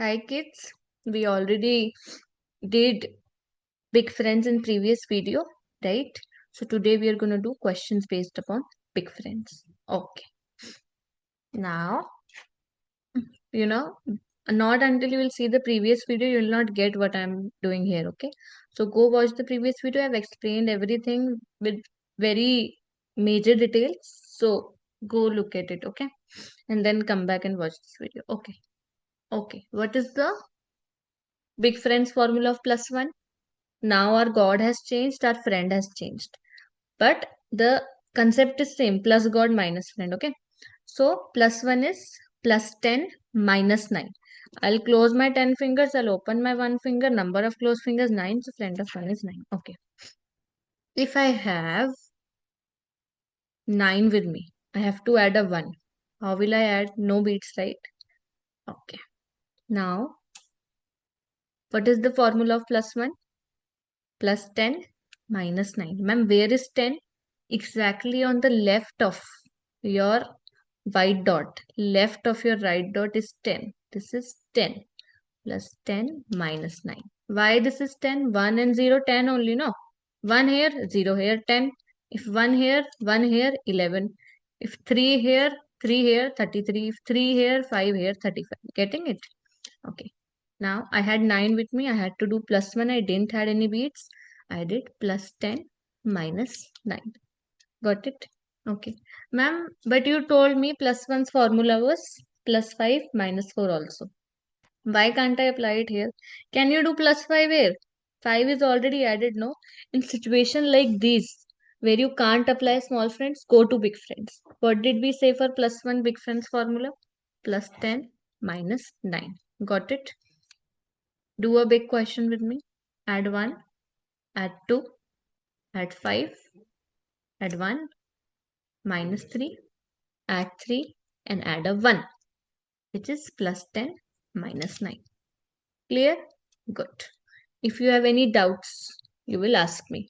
Hi kids, we already did big friends in previous video, right? So today we are going to do questions based upon big friends. Okay. Now, you know, not until you will see the previous video, you will not get what I'm doing here, okay? So go watch the previous video. I've explained everything with very major details. So go look at it, okay? And then come back and watch this video. Okay. Okay. What is the big friends formula of plus one? Now our God has changed, our friend has changed. But the concept is same, plus God minus friend, okay? So plus 1 is plus 10 minus 9. I'll close my 10 fingers, I'll open my 1 finger, number of closed fingers 9, so friend of 1 is 9. Okay. If I have 9 with me, I have to add a 1. How will I add? No beats, right? Okay. Now, what is the formula of plus 1? Plus 10 minus 9. Ma'am, where is 10? Exactly on the left of your white dot. Left of your right dot is 10. This is 10 plus 10 minus 9. Why this is 10? 1 and 0, 10 only, no? 1 here, 0 here, 10. If 1 here, 1 here, 11. If 3 here, 3 here, 33. If 3 here, 5 here, 35. Getting it? Okay. Now I had 9 with me. I had to do plus 1. I didn't had any beats. I did plus 10 minus 9. Got it? Okay. Ma'am, but you told me plus 1's formula was plus 5 minus 4 also. Why can't I apply it here? Can you do plus 5 here? 5 is already added, no? In situation like this, where you can't apply small friends, go to big friends. What did we say for plus 1 big friends formula? Plus 10 minus 9. Got it? Do a big question with me. Add 1, add 2, add 5, add 1, minus 3, add 3, and add a 1, which is plus 10 minus 9. Clear? Good. If you have any doubts, you will ask me.